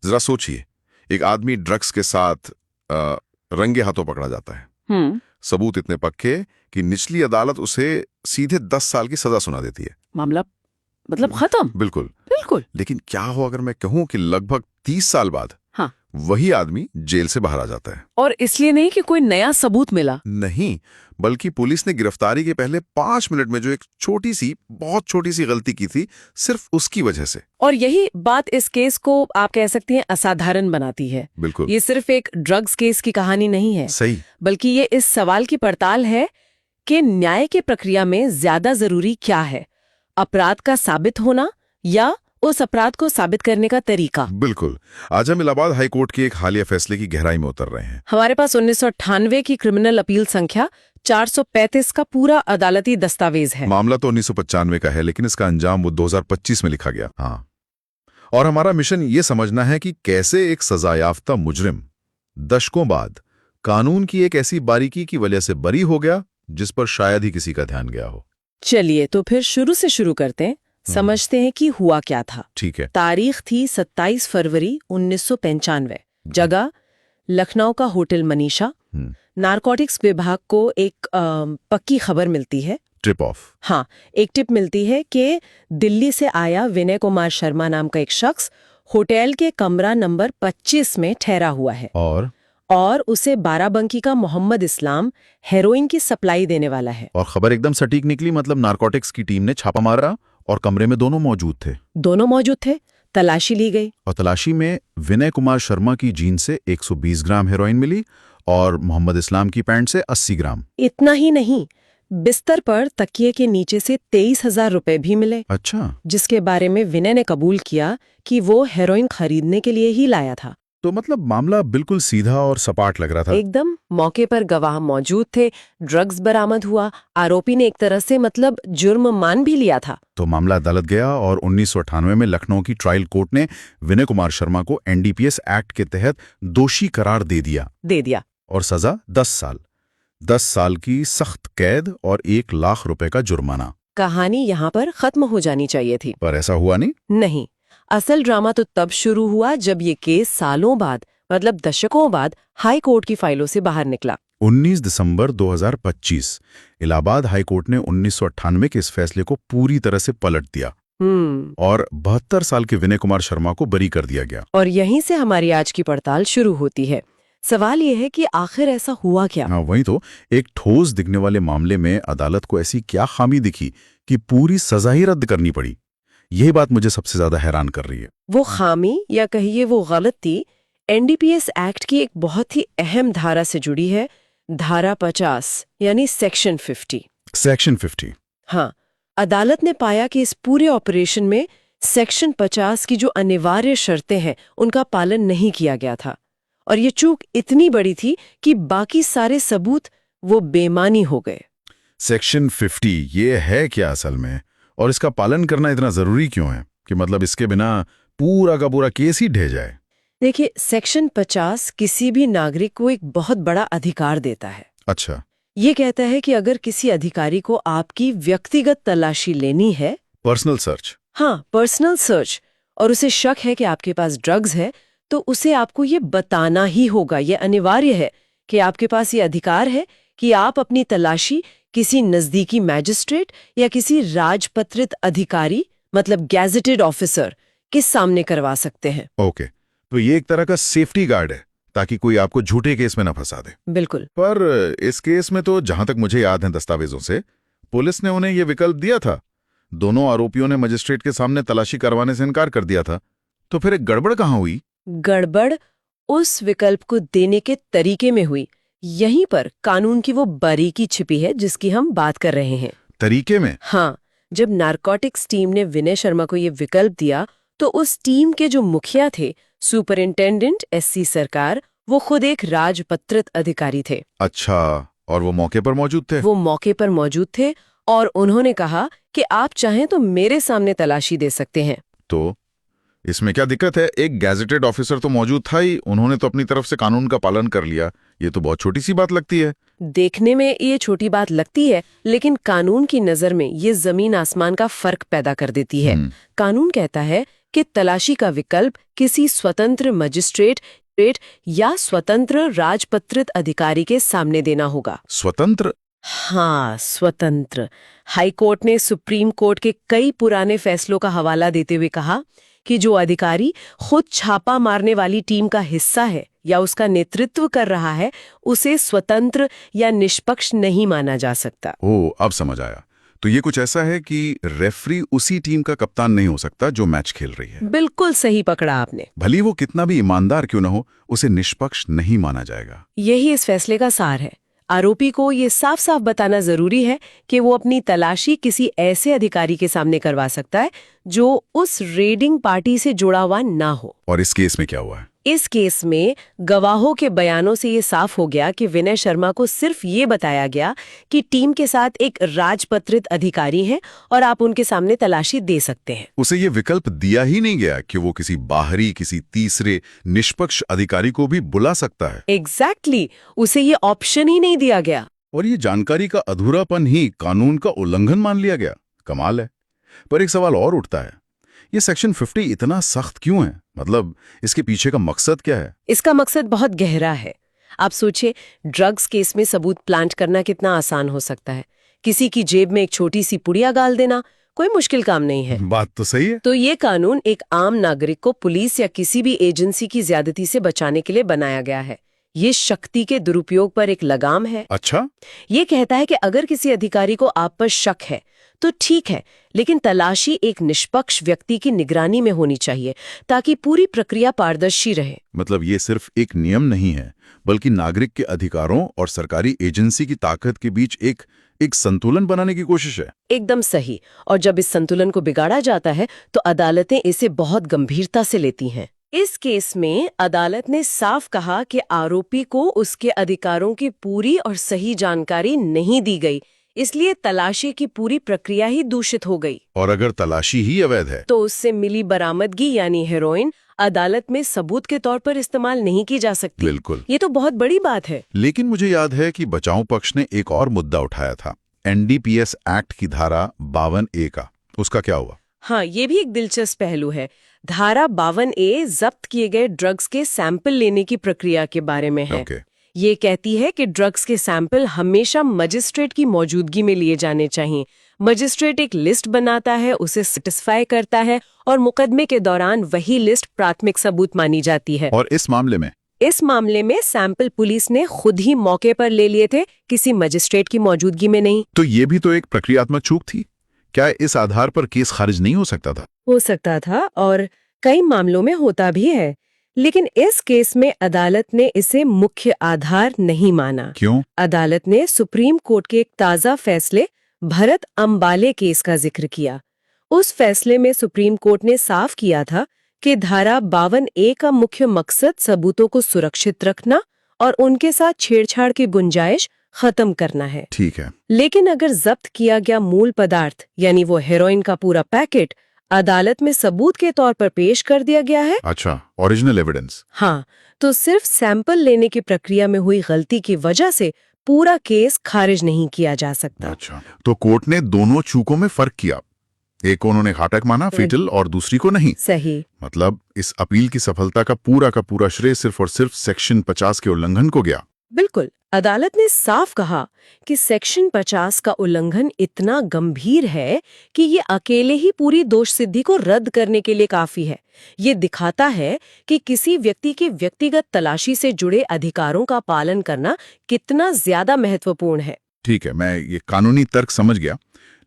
जरा सोचिए, एक आदमी ड्रग्स के साथ रंगे हाथों पकड़ा जाता है। सबूत इतने पक्के कि निचली अदालत उसे सीधे 10 साल की सजा सुना देती है। मामला मतलब खत्म। बिल्कुल बिल्कुल। लेकिन क्या हो अगर मैं कहूं कि लगभग 30 साल बाद हाँ। वही आदमी जेल से बाहर आ जाता है। और इसलिए नहीं कि कोई नया सबूत मिला, नहीं, बल्कि पुलिस ने गिरफ्तारी के पहले 5 मिनट में जो एक छोटी सी, बहुत छोटी सी गलती की थी, सिर्फ उसकी वजह से। और यही बात इस केस को आप कह सकती हैं असाधारण बनाती है। बिल्कुल। ये सिर्फ एक ड्रग्स केस की कहानी नहीं है, सही, बल्कि ये इस सवाल की पड़ताल है कि न्याय की प्रक्रिया में ज्यादा जरूरी क्या है, अपराध का साबित होना या उस अपराध को साबित करने का तरीका। बिल्कुल। आज हम इलाहाबाद हाईकोर्ट के एक हालिया फैसले की गहराई में उतर रहे हैं। हमारे पास 1998 की क्रिमिनल अपील संख्या 435 का पूरा अदालती दस्तावेज है। मामला तो 1995 का है, लेकिन इसका अंजाम वो 2025 में लिखा गया। हाँ, और हमारा मिशन ये समझना है कि कैसे एक सजायाफ्ता मुजरिम दशकों बाद कानून की एक ऐसी बारीकी की वजह से बरी हो गया जिस पर शायद ही किसी का ध्यान गया हो। चलिए तो फिर शुरू से शुरू करते हैं, समझते हैं कि हुआ क्या था। ठीक है। तारीख थी 27 फरवरी 1995। जगह लखनऊ का होटल मनीषा। नारकोटिक्स विभाग को एक पक्की खबर मिलती है, ट्रिप ऑफ। हाँ, एक टिप मिलती है कि दिल्ली से आया विनय कुमार शर्मा नाम का एक शख्स होटल के कमरा नंबर 25 में ठहरा हुआ है और उसे बाराबंकी का मोहम्मद इस्लाम हेरोइन की सप्लाई देने वाला है। और खबर एकदम सटीक निकली, मतलब नारकोटिक्स की टीम ने छापा मारा और कमरे में दोनों मौजूद थे। तलाशी ली गई और तलाशी में विनय कुमार शर्मा की जीन से 120 ग्राम हेरोइन मिली और मोहम्मद इस्लाम की पैंट से 80 ग्राम। इतना ही नहीं, बिस्तर पर तकिए के नीचे से 23,000 रुपए भी मिले। अच्छा। जिसके बारे में विनय ने कबूल किया कि वो हेरोइन खरीदने के लिए ही लाया था। तो मतलब मामला बिल्कुल सीधा और सपाट लग रहा था। एकदम। मौके पर गवाह मौजूद थे, ड्रग्स बरामद हुआ, आरोपी ने एक तरह से मतलब जुर्म मान भी लिया था। तो मामला अदालत गया और 1998 में लखनऊ की ट्रायल कोर्ट ने विनय कुमार शर्मा को एनडीपीएस एक्ट के तहत दोषी करार दे दिया और सजा 10 साल। 10 साल की सख्त कैद और 1 लाख रुपए का जुर्माना। कहानी यहाँ पर खत्म हो जानी चाहिए थी, पर ऐसा हुआ नहीं। असल ड्रामा तो तब शुरू हुआ जब ये केस सालों बाद, मतलब दशकों बाद, हाई कोर्ट की फाइलों से बाहर निकला। 19 दिसंबर 2025 इलाहाबाद हाई कोर्ट ने 1998 के इस फैसले को पूरी तरह से पलट दिया और 72 साल के विनय कुमार शर्मा को बरी कर दिया गया। और यहीं से हमारी आज की पड़ताल शुरू होती है। सवाल यह है कि आखिर ऐसा हुआ क्या? हाँ, वही तो। एक ठोस दिखने वाले मामले में अदालत को ऐसी क्या खामी दिखी कि पूरी सजा ही रद्द करनी पड़ी? यही बात मुझे सबसे ज्यादा हैरान कर रही है। वो खामी या कहिए वो गलती एनडीपीएस एक्ट की एक बहुत ही अहम धारा से जुड़ी है, धारा 50 यानी सेक्शन 50। सेक्शन 50। हाँ, अदालत ने पाया कि इस पूरे ऑपरेशन में सेक्शन 50 की जो अनिवार्य शर्तें हैं उनका पालन नहीं किया गया था और ये चूक इतनी बड़ी थी कि बाकी सारे सबूत वो बेमानी हो गए। सेक्शन 50 ये है क्या असल में, और इसका पालन करना इतना जरूरी क्यों है कि मतलब इसके बिना पूरा का पूरा केस ही ढह जाए? देखिए, सेक्शन 50 किसी भी नागरिक को एक बहुत बड़ा अधिकार देता है। अच्छा। ये कहता है कि अगर किसी अधिकारी को आपकी व्यक्तिगत तलाशी लेनी है, पर्सनल सर्च। हाँ, पर्सनल सर्च, और उसे शक है कि आपके पास ड्रग्स है, तो उसे आपको ये बताना ही होगा, ये अनिवार्य है कि आपके पास ये अधिकार है कि आप अपनी तलाशी किसी नजदीकी मैजिस्ट्रेट या किसी राजपत्रित अधिकारी, मतलब गैजेटेड ऑफिसर, के सामने करवा सकते हैं। ओके, तो ये एक तरह का सेफ्टी गार्ड है ताकि कोई आपको झूठे केस में ना फंसा दे। बिल्कुल। पर इस केस में तो जहां तक मुझे याद है दस्तावेजों से, पुलिस ने उन्हें यह विकल्प दिया था। दोनों आरोपियों ने मजिस्ट्रेट के सामने तलाशी करवाने से इनकार कर दिया था। तो फिर एक गड़बड़ कहां हुई? गड़बड़ उस विकल्प को देने के तरीके में हुई। यहीं पर कानून की वो बारीकी छिपी है जिसकी हम बात कर रहे हैं। तरीके में? हाँ, जब नारकोटिक्स टीम ने विनय शर्मा को ये विकल्प दिया तो उस टीम के जो मुखिया थे, सुपरिंटेंडेंट एससी सरकार, वो खुद एक राजपत्रित अधिकारी थे। अच्छा, और वो मौके पर मौजूद थे? वो मौके पर मौजूद थे और उन्होंने कहा कि आप चाहें तो मेरे सामने तलाशी दे सकते हैं। तो इसमें क्या दिक्कत है? एक गैजेटेड ऑफिसर तो मौजूद था ही, उन्होंने तो अपनी तरफ से कानून का पालन कर लिया। ये तो बहुत छोटी सी बात लगती है। देखने में ये छोटी बात लगती है, लेकिन कानून की नजर में ये जमीन आसमान का फर्क पैदा कर देती है। कानून कहता है कि तलाशी का विकल्प किसी स्वतंत्र मजिस्ट्रेट या स्वतंत्र राजपत्रित अधिकारी के सामने देना होगा। स्वतंत्र? हाँ, स्वतंत्र। हाईकोर्ट ने सुप्रीम कोर्ट के कई पुराने फैसलों का हवाला देते हुए कहा कि जो अधिकारी खुद छापा मारने वाली टीम का हिस्सा है या उसका नेतृत्व कर रहा है, उसे स्वतंत्र या निष्पक्ष नहीं माना जा सकता। ओह, अब समझ आया। तो ये कुछ ऐसा है कि रेफरी उसी टीम का कप्तान नहीं हो सकता जो मैच खेल रही है। बिल्कुल सही पकड़ा आपने। भली वो कितना भी ईमानदार क्यों न हो, उसे निष्पक्ष नहीं माना जाएगा। यही इस फैसले का सार है। आरोपी को ये साफ साफ बताना जरूरी है कि वो अपनी तलाशी किसी ऐसे अधिकारी के सामने करवा सकता है जो उस रेडिंग पार्टी से जुड़ा हुआ ना हो। और इस केस में क्या हुआ है? इस केस में गवाहों के बयानों से ये साफ हो गया कि विनय शर्मा को सिर्फ ये बताया गया कि टीम के साथ एक राजपत्रित अधिकारी हैं और आप उनके सामने तलाशी दे सकते हैं। उसे ये विकल्प दिया ही नहीं गया कि वो किसी बाहरी, किसी तीसरे निष्पक्ष अधिकारी को भी बुला सकता है। एग्जैक्टली, उसे ये ऑप्शन ही नहीं दिया गया। और ये जानकारी का अधूरापन ही कानून का उल्लंघन मान लिया गया। कमाल है। पर एक सवाल और उठता है, ये सेक्शन 50 इतना सख्त क्यों है? मतलब इसके पीछे का मकसद क्या है? इसका मकसद बहुत गहरा है। आप सोचिए, ड्रग्स केस में सबूत प्लांट करना कितना आसान हो सकता है। किसी की जेब में एक छोटी सी पुड़िया डाल देना कोई मुश्किल काम नहीं है। बात तो सही है। तो ये कानून एक आम नागरिक को पुलिस या किसी भी एजेंसी की ज्यादती से बचाने के लिए बनाया गया है। ये शक्ति के दुरुपयोग पर एक लगाम है। अच्छा? ये कहता है कि अगर किसी अधिकारी को आप पर शक है तो ठीक है, लेकिन तलाशी एक निष्पक्ष व्यक्ति की निगरानी में होनी चाहिए ताकि पूरी प्रक्रिया पारदर्शी रहे। मतलब ये सिर्फ एक नियम नहीं है, बल्कि नागरिक के अधिकारों और सरकारी एजेंसी की ताकत के बीच एक संतुलन बनाने की कोशिश है। एकदम सही। और जब इस संतुलन को बिगाड़ा जाता है तो अदालतें इसे बहुत गंभीरता से लेती हैं। इस केस में अदालत ने साफ कहा कि आरोपी को उसके अधिकारों की पूरी और सही जानकारी नहीं दी गई, इसलिए तलाशी की पूरी प्रक्रिया ही दूषित हो गई। और अगर तलाशी ही अवैध है तो उससे मिली बरामदगी यानी हेरोइन अदालत में सबूत के तौर पर इस्तेमाल नहीं की जा सकती। बिल्कुल। ये तो बहुत बड़ी बात है। लेकिन मुझे याद है कि बचाव पक्ष ने एक और मुद्दा उठाया था, एनडीपीएस एक्ट की धारा 52A का। उसका क्या हुआ? हाँ, ये भी एक दिलचस्प पहलू है। धारा 52A जब्त किए गए ड्रग्स के सैंपल लेने की प्रक्रिया के बारे में है। ये कहती है कि ड्रग्स के सैंपल हमेशा मजिस्ट्रेट की मौजूदगी में लिए जाने चाहिए। मजिस्ट्रेट एक लिस्ट बनाता है, उसे सेटिस्फाई करता है और मुकदमे के दौरान वही लिस्ट प्राथमिक सबूत मानी जाती है। और इस मामले में सैंपल पुलिस ने खुद ही मौके पर ले लिए थे, किसी मजिस्ट्रेट की मौजूदगी में नहीं। तो ये भी तो एक प्रक्रियात्मक चूक थी। क्या इस आधार पर केस खारिज नहीं हो सकता था? हो सकता था और कई मामलों में होता भी है, लेकिन इस केस में अदालत ने इसे मुख्य आधार नहीं माना। क्यों? अदालत ने सुप्रीम कोर्ट के एक ताजा फैसले भरत अम्बाले केस का जिक्र किया। उस फैसले में सुप्रीम कोर्ट ने साफ किया था कि धारा 52A का मुख्य मकसद सबूतों को सुरक्षित रखना और उनके साथ छेड़छाड़ की गुंजाइश खत्म करना है। ठीक है। लेकिन अगर जब्त किया गया मूल पदार्थ यानी वो हेरोइन का पूरा पैकेट अदालत में सबूत के तौर पर पेश कर दिया गया है। अच्छा, ओरिजिनल एविडेंस। हाँ, तो सिर्फ सैंपल लेने की प्रक्रिया में हुई गलती की वजह से पूरा केस खारिज नहीं किया जा सकता। अच्छा, तो कोर्ट ने दोनों चूकों में फर्क किया। एक को उन्होंने घातक माना, फेटल, और दूसरी को नहीं। सही। मतलब इस अपील की सफलता का पूरा श्रेय सिर्फ और सिर्फ सेक्शन 50 के उल्लंघन को गया। बिल्कुल। अदालत ने साफ कहा कि सेक्शन 50 का उल्लंघन इतना गंभीर है कि ये अकेले ही पूरी दोष सिद्धि को रद्द करने के लिए काफी है। ये दिखाता है कि किसी व्यक्ति के व्यक्तिगत तलाशी से जुड़े अधिकारों का पालन करना कितना ज्यादा महत्वपूर्ण है। ठीक है, मैं ये कानूनी तर्क समझ गया,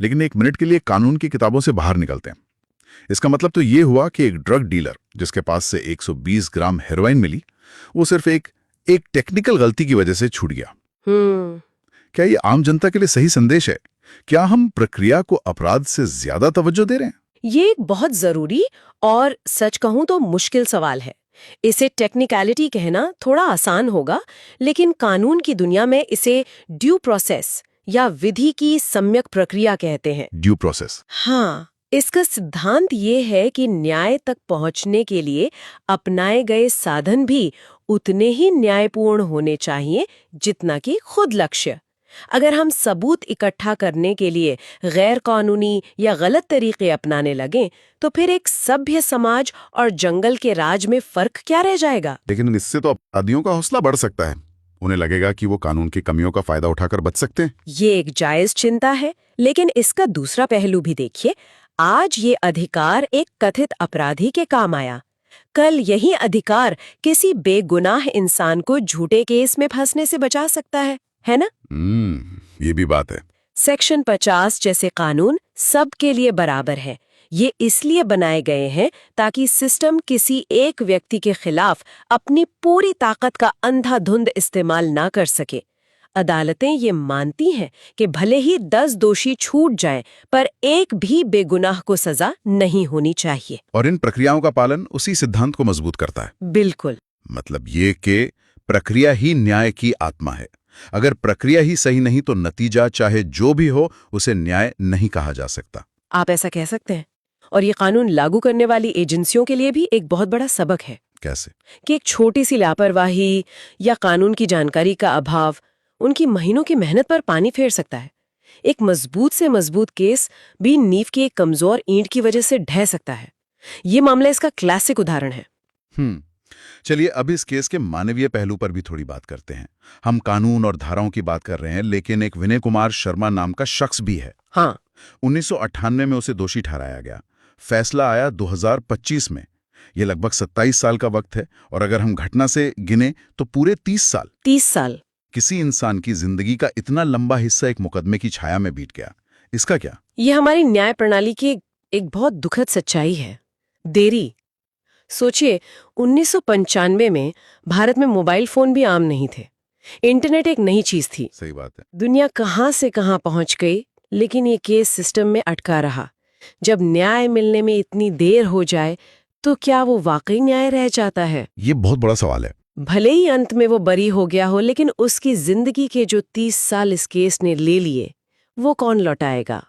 लेकिन एक मिनट के लिए कानून की किताबों से बाहर निकलते हैं। इसका मतलब तो ये हुआ कि एक ड्रग डीलर जिसके पास से 120 ग्राम हेरोइन मिली, वो सिर्फ एक टेक्निकल गलती की वजह से छूट गया। क्या ये आम जनता के लिए सही संदेश है? क्या हम प्रक्रिया को अपराध से ज्यादा तवज्जो दे रहे हैं? ये एक बहुत जरूरी और सच कहूं तो मुश्किल सवाल है। इसे टेक्निकलिटी कहना थोड़ा आसान होगा, लेकिन कानून की दुनिया में इसे ड्यू प्रोसेस या विधि की सम्यक प्रक्रिया कहते हैं। Due process? हाँ, इसका सिद्धांत ये है कि न्याय तक पहुंचने के लिए अपनाए गए साधन भी उतने ही न्यायपूर्ण होने चाहिए जितना कि खुद लक्ष्य। अगर हम सबूत इकट्ठा करने के लिए गैर कानूनी या गलत तरीके अपनाने लगें, तो फिर एक सभ्य समाज और जंगल के राज में फर्क क्या रह जाएगा? लेकिन इससे तो अपराधियों का हौसला बढ़ सकता है। उन्हें लगेगा कि वो कानून की कमियों का फायदा उठाकर बच सकते हैं। ये एक जायज चिंता है, लेकिन इसका दूसरा पहलू भी देखिए। आज ये अधिकार एक कथित अपराधी के काम आया, कल यही अधिकार किसी बेगुनाह इंसान को झूठे केस में फंसने से बचा सकता है ना? ये भी बात है। सेक्शन 50 जैसे कानून सबके लिए बराबर है। ये इसलिए बनाए गए हैं ताकि सिस्टम किसी एक व्यक्ति के खिलाफ अपनी पूरी ताकत का अंधाधुंध इस्तेमाल ना कर सके। अदालतें ये मानती हैं कि भले ही 10 दोषी छूट जाएं, पर एक भी बेगुनाह को सजा नहीं होनी चाहिए। और इन प्रक्रियाओं का पालन उसी सिद्धांत को मजबूत करता है। बिल्कुल। मतलब ये कि प्रक्रिया ही न्याय की आत्मा है। अगर प्रक्रिया ही सही नहीं तो नतीजा चाहे जो भी हो उसे न्याय नहीं कहा जा सकता। आप ऐसा कह सकते हैं। और ये कानून लागू करने वाली एजेंसियों के लिए भी एक बहुत बड़ा सबक है। कैसे? कि एक छोटी सी लापरवाही या कानून की जानकारी का अभाव उनकी महीनों की मेहनत पर पानी फेर सकता है। एक मजबूत से मजबूत केस भी नींव की एक कमजोर ईंट की वजह से ढह सकता है। ये मामला इसका क्लासिक उदाहरण है। चलिए अब इस केस के मानवीय पहलू पर भी थोड़ी बात करते हैं। हम कानून और धाराओं की बात कर रहे हैं, लेकिन एक विनय कुमार शर्मा नाम का शख्स भी है। हाँ। 1998 में उसे दोषी ठहराया गया। फैसला आया 2025 में। ये लगभग 27 साल का वक्त है, और अगर हम घटना से गिने तो पूरे 30 साल। 30 साल। किसी इंसान की जिंदगी का इतना लंबा हिस्सा एक मुकदमे की छाया में बीत गया। इसका क्या? ये हमारी न्याय प्रणाली की एक बहुत दुखद सच्चाई है। देरी। सोचिए, 1995 में भारत में मोबाइल फोन भी आम नहीं थे। इंटरनेट एक नई चीज थी। सही बात है। दुनिया कहां से कहां पहुंच गई, लेकिन ये केस सिस्टम में अटका रहा। जब न्याय मिलने में इतनी देर हो जाए तो क्या वो वाकई न्याय रह जाता है? ये बहुत बड़ा सवाल है। भले ही अंत में वो बरी हो गया हो, लेकिन उसकी जिंदगी के जो 30 साल इस केस ने ले लिए, वो कौन लौटाएगा?